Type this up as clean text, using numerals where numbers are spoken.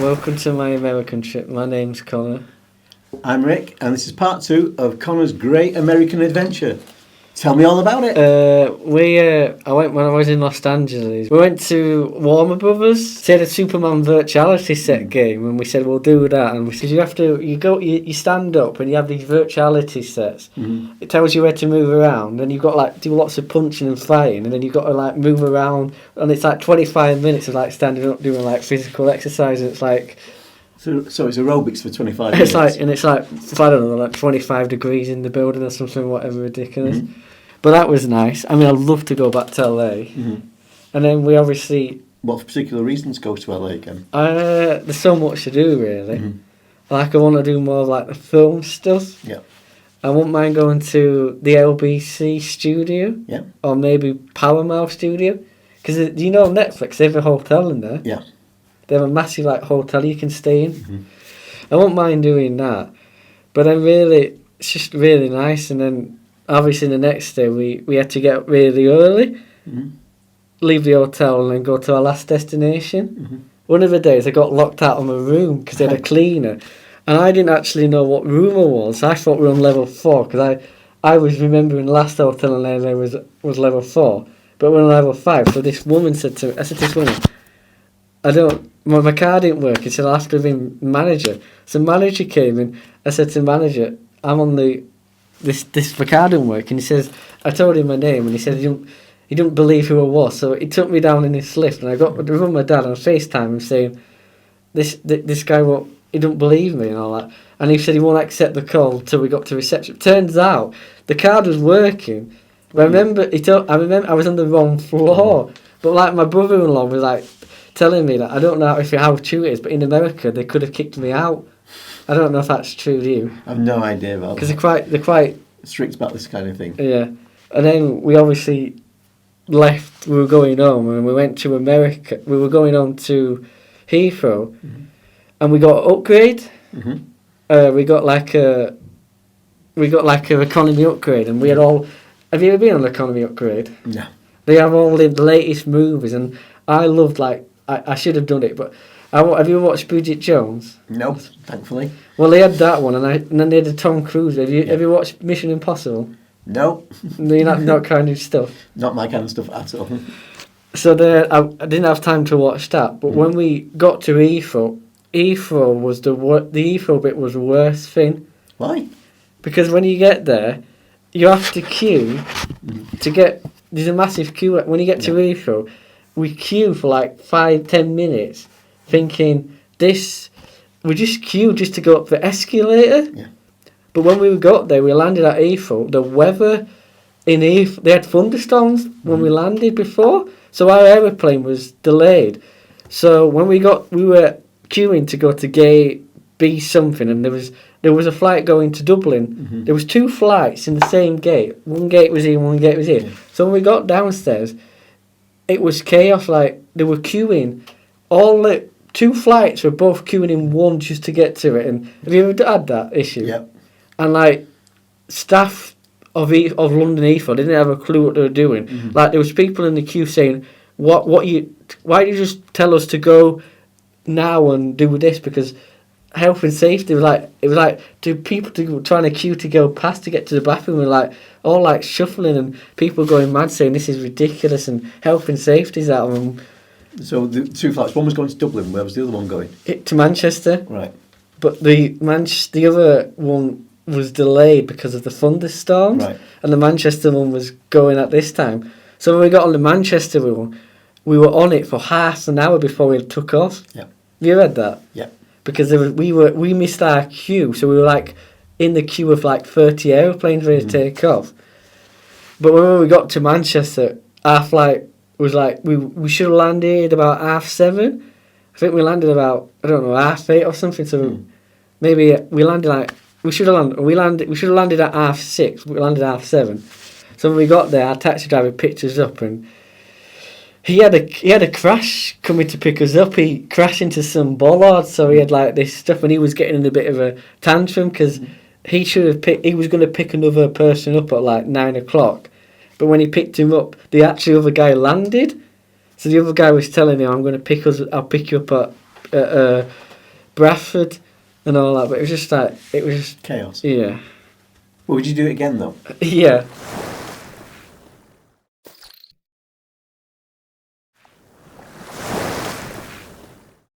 Welcome to my American trip. My name's Connor. I'm Rick, and this is part 2 of Connor's Great American Adventure. Tell me all about it. I went when I was in Los Angeles. We went to Warner Brothers. They had a Superman virtuality set game, and we said we'll do that. And we said you stand up and you have these virtuality sets. It tells you where to move around, and you've got to do lots of punching and fighting, and then you've got to move around. And it's 25 minutes of standing up doing physical exercise. And it's So it's aerobics for 25 minutes. It's I don't know, 25 degrees in the building or something, whatever ridiculous. But that was nice. I mean, I'd love to go back to LA. And then we obviously... What particular reasons go to LA again? There's so much to do, really. I want to do more of the film stuff. Yeah. I wouldn't mind going to the LBC studio. Yeah. Or maybe Paramount studio. Because, Netflix, they have a hotel in there. Yeah. They have a massive hotel you can stay in. I won't mind doing that. But then really, it's just really nice. And then obviously the next day we had to get up really early, leave the hotel and then go to our last destination. One of the days I got locked out of my room because they had a cleaner. And I didn't actually know what room I was. I thought we were on level 4 because I was remembering the last hotel in LA was level 4. But we're on level 5. So this woman said to me, I said to this woman, my car didn't work. He said, I'll have to ring manager. So manager came in. I said to manager, I'm on this car didn't work. And he says, I told him my name, and he said he didn't believe who I was. So he took me down in his lift, and I got to run my dad on FaceTime and saying, this guy he didn't believe me and all that. And he said he won't accept the call till we got to reception. Turns out the card was working. But I remember I was on the wrong floor. But my brother-in-law was telling me that I don't know how true it is, but in America they could have kicked me out. I don't know if that's true to you. I have no idea about that. Because they're quite strict about this kind of thing. Yeah, and then we obviously left. We were going home, and we went to America. We were going on to Heathrow, and we got an upgrade. We got an economy upgrade, and we had all. Have you ever been on an economy upgrade? No. They have all the latest movies, and I loved I should have done it, but have you ever watched Bridget Jones? No, thankfully. Well, they had that one, and then they had the Tom Cruise. Have you watched Mission Impossible? No. You're not kind of stuff. Not my kind of stuff at all. So I didn't have time to watch that, but when we got to Heathrow was the Heathrow bit was the worst thing. Why? Because when you get there, you have to queue to get. There's a massive queue when you get to Heathrow. We queue for 5-10 minutes, thinking we just queued just to go up the escalator. Yeah. But when we got there, we landed at Heathrow. The weather in Heathrow, they had thunderstorms when we landed before, so our aeroplane was delayed. So when we were queuing to go to gate B something, and there was a flight going to Dublin. There was 2 flights in the same gate. One gate was here, one gate was here. So when we got downstairs, it was chaos. They were queuing. All the 2 flights were both queuing in one just to get to it. And have you ever had that issue? Yep. And staff of London Heathrow didn't have a clue what they were doing. There was people in the queue saying, why do you just tell us to go now and do this? Because health and safety was to people trying to queue to go past to get to the bathroom and all shuffling and people going mad saying this is ridiculous and health and safety's out of them. So the 2 flights, one was going to Dublin. Where was the other one going? To Manchester. Right. But the other one was delayed because of the thunderstorms. Right. And the Manchester one was going at this time. So when we got on the Manchester one, we were on it for half an hour before we took off. Yeah. Have you read that? Yeah. Because we missed our queue, so we were in the queue of 30 aeroplanes ready to take off. But when we got to Manchester, our flight was we should have landed about 7:30. I think we landed about 8:30 or something. So maybe we landed we should have landed at 6:30. We landed at 7:30. So when we got there, our taxi driver picked us up and. He had a crash coming to pick us up. He crashed into some bollard, so he had this stuff, and he was getting in a bit of a tantrum because he was going to pick another person up at 9 o'clock, but when he picked him up, the actual other guy landed. So the other guy was telling him, "I'll pick you up at Bradford and all that, but it was just like, it was just, Chaos. yeah. Well, would you do it again though? Yeah.